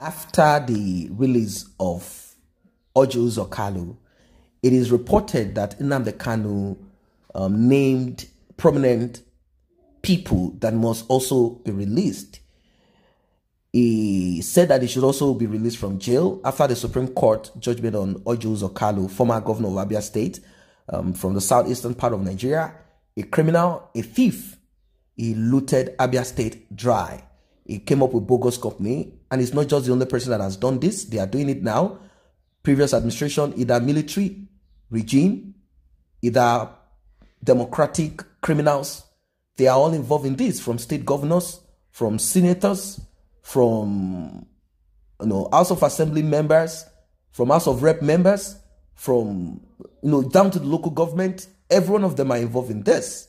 after the release of Kalu, it is reported that Nnamdi Kanu named prominent people that must also be released. He said that he should also be released from jail after the Supreme Court judgment on Kalu, former governor of Abia State, from the southeastern part of Nigeria, a criminal, a thief. He looted Abia State dry. He came up with bogus company, and it's not just the only person that has done this. They are doing it now. Previous administration, either military regime, either democratic criminals, they are all involved in this, from state governors, from senators, from House of Assembly members, from House of Rep members, from down to the local government. Every one of them are involved in this.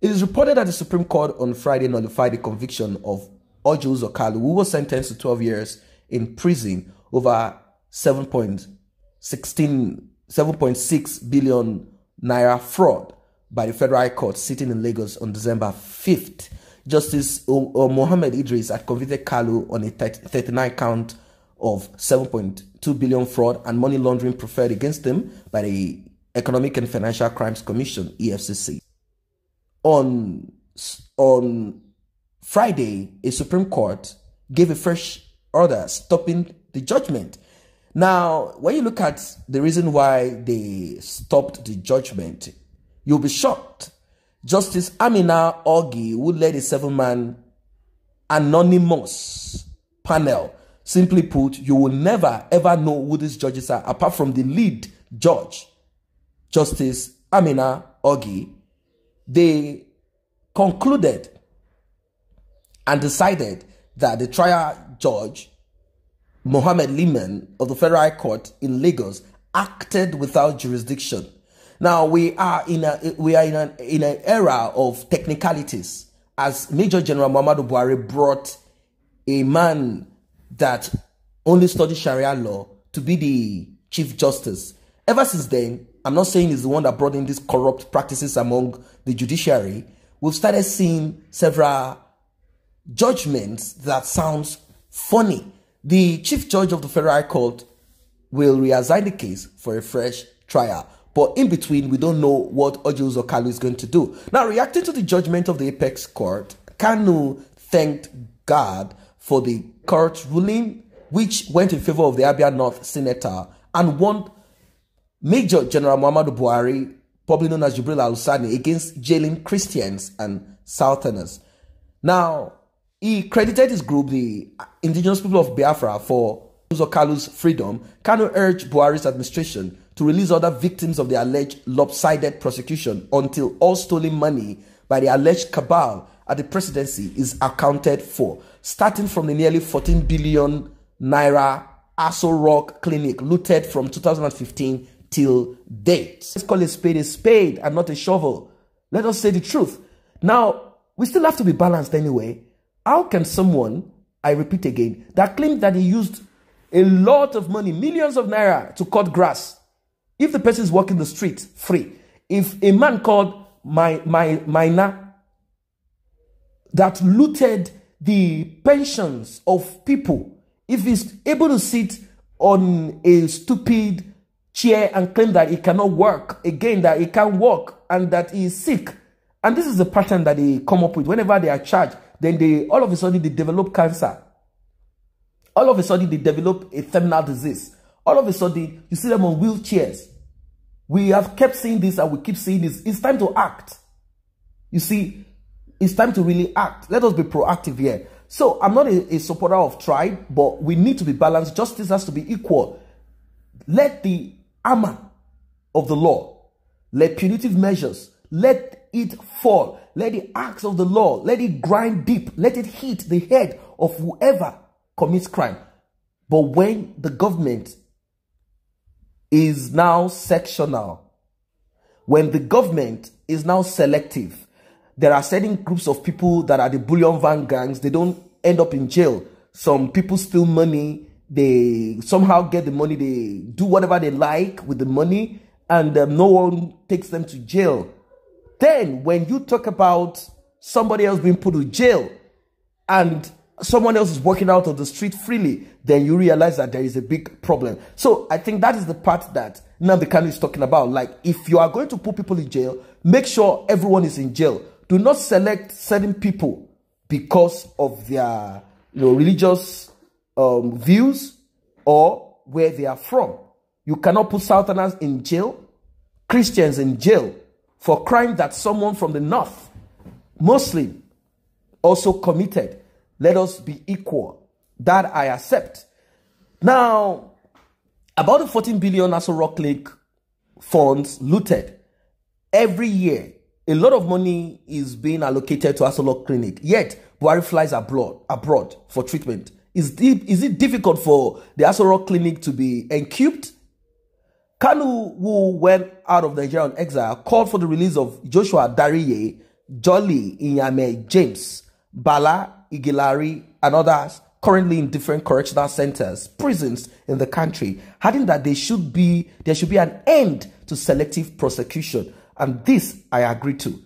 It is reported that the Supreme Court on Friday nullified the conviction of Kalu, who was sentenced to 12 years in prison over 7.6 billion naira fraud by the Federal High Court sitting in Lagos on December 5th. Justice Mohammed Idris had convicted Kalu on a 39 count of 7.2 billion fraud and money laundering preferred against him by the Economic and Financial Crimes Commission, EFCC. On Friday, a Supreme Court gave a fresh order stopping the judgment. Now, when you look at the reason why they stopped the judgment, you'll be shocked. Justice Amina Ogi, who led a 7-man anonymous panel, simply put, you will never ever know who these judges are apart from the lead judge, Justice Amina Ogi. They concluded and decided that the trial judge, Mohammed Liman of the Federal High Court in Lagos, acted without jurisdiction. Now we are in an era of technicalities, as Major General Muhammadu Buhari brought a man that only studied Sharia law to be the Chief Justice. Ever since then, I'm not saying he's the one that brought in these corrupt practices among the judiciary. We've started seeing several judgments that sounds funny. The Chief Judge of the Federal High Court will reassign the case for a fresh trial. But in between, we don't know what Kalu is going to do. Now, reacting to the judgment of the Apex Court, Kanu thanked God for the court ruling, which went in favor of the Abia North senator and warned Major General Muhammadu Buhari, probably known as Jibril Al-Sani, against jailing Christians and Southerners. Now, he credited his group, the indigenous people of Biafra, for Kalu's freedom. Kanu urged Buhari's administration to release other victims of the alleged lopsided prosecution until all stolen money by the alleged cabal at the presidency is accounted for, starting from the nearly 14 billion naira Aso Rock clinic looted from 2015 till date. Let's call a spade and not a shovel. Let us say the truth. Now, we still have to be balanced anyway. How can someone, I repeat again, that claimed that he used a lot of money, millions of naira, to cut grass, if the person is walking the street free, if a man called Maina that looted the pensions of people, if he's able to sit on a stupid chair and claim that he cannot work, again, that he can't walk and that he is sick, and this is the pattern that they come up with whenever they are charged, then they all of a sudden they develop cancer. All of a sudden they develop a terminal disease. All of a sudden you see them on wheelchairs. We have kept seeing this and we keep seeing this. It's time to act. You see, it's time to really act. Let us be proactive here. So I'm not a supporter of tribe, but we need to be balanced. Justice has to be equal. Let the armor of the law, let punitive measures, let it fall. Let the axe of the law, let it grind deep. Let it hit the head of whoever commits crime. But when the government is now sectional, when the government is now selective, there are certain groups of people that are the bullion van gangs. They don't end up in jail. Some people steal money. They somehow get the money. They do whatever they like with the money, and no one takes them to jail. Then when you talk about somebody else being put to jail and someone else is walking out of the street freely, then you realize that there is a big problem. So I think that is the part that Nnamdi Kanu is talking about. Like, if you are going to put people in jail, make sure everyone is in jail. Do not select certain people because of their religious views or where they are from. You cannot put Southerners in jail, Christians in jail for crime that someone from the north, Muslim, also committed. Let us be equal. That I accept. Now, about the 14 billion Aso Rock Lake funds looted, every year, a lot of money is being allocated to Aso Rock Clinic. Yet, Buhari flies abroad for treatment. Is it difficult for the Aso Rock Clinic to be encubed? Kanu, who went out of Nigeria on exile, called for the release of Joshua Dariye, Jolly Inyame James, Bala Igilari, and others currently in different correctional centers, prisons in the country, adding that there should be an end to selective prosecution. And this I agree to.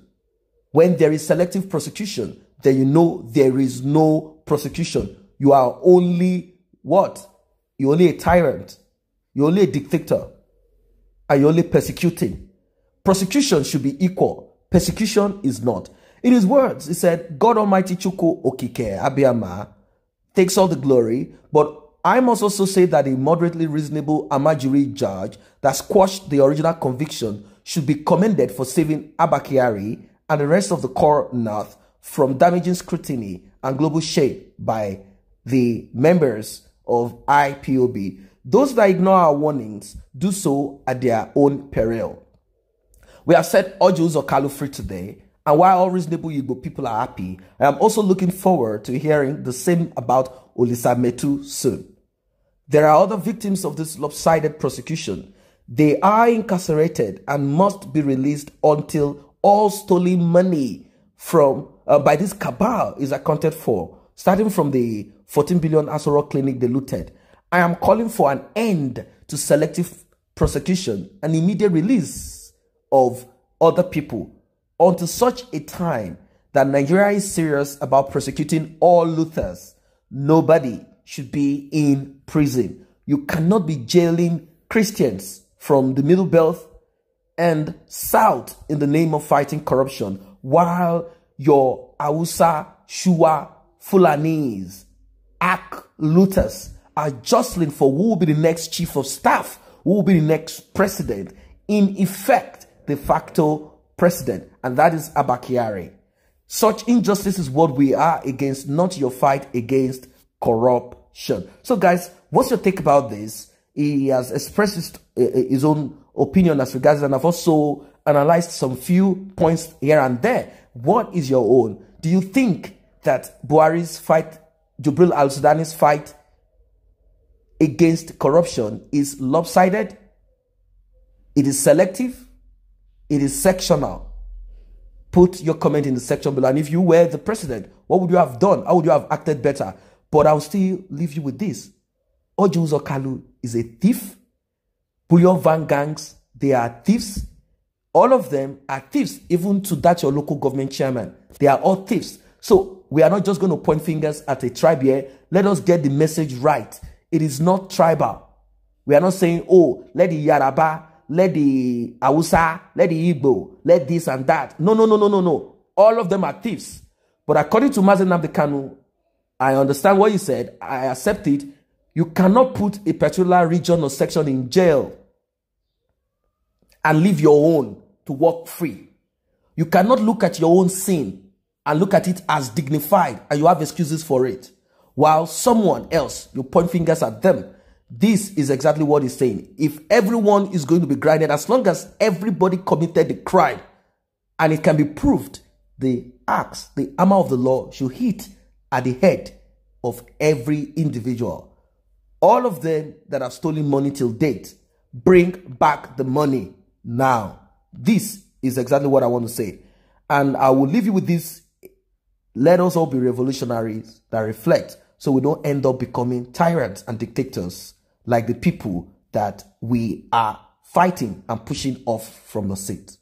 When there is selective prosecution, then you know there is no prosecution. You are only what? You're only a tyrant. You're only a dictator. And you're only persecuting. Prosecution should be equal. Persecution is not. In his words, he said, God Almighty Chuku Okike Abiyama takes all the glory, but I must also say that a moderately reasonable Amajiri judge that squashed the original conviction should be commended for saving Abakiari and the rest of the core North from damaging scrutiny and global shade by the members of IPOB. Those that ignore our warnings do so at their own peril. We have set Jews or Kalu free today. And while all reasonable Igbo people are happy, I am also looking forward to hearing the same about Olisa Metu soon. There are other victims of this lopsided prosecution. They are incarcerated and must be released until all stolen money from by this cabal is accounted for, starting from the 14 billion Aso Rock Clinic they looted. I am calling for an end to selective prosecution and immediate release of other people until such a time that Nigeria is serious about prosecuting all looters. Nobody should be in prison. You cannot be jailing Christians from the Middle Belt and South in the name of fighting corruption, while your Hausa, Shua, Fulanis, Ak looters are jostling for who will be the next chief of staff, who will be the next president, in effect, de facto president, and that is Abakiari. Such injustice is what we are against, not your fight against corruption. So guys, what's your take about this? He has expressed his own opinion as regards, and I've also analyzed some few points here and there. What is your own? Do you think that Buhari's fight, Jubril al-Sudani's fight against corruption is lopsided? It is selective? It is sectional? Put your comment in the section below. And if you were the president, what would you have done? How would you have acted better? But I'll still leave you with this. Ojuzo Kalu is a thief. Bullion van gangs, they are thieves. All of them are thieves, even to that your local government chairman. They are all thieves. So we are not just going to point fingers at a tribe here. Let us get the message right. It is not tribal. We are not saying, oh, let the Yaraba, let the Hausa, let the Igbo, let this and that. No, no, no, no, no, no. All of them are thieves. But according to Nnamdi Kanu, I understand what you said. I accept it. You cannot put a particular region or section in jail and leave your own to walk free. You cannot look at your own sin and look at it as dignified and you have excuses for it, while someone else, you point fingers at them. This is exactly what he's saying. If everyone is going to be grinded, as long as everybody committed the crime and it can be proved, the axe, the hammer of the law should hit at the head of every individual. All of them that have stolen money till date, bring back the money now. This is exactly what I want to say. And I will leave you with this. Let us all be revolutionaries that reflect, so we don't end up becoming tyrants and dictators like the people that we are fighting and pushing off from the seat.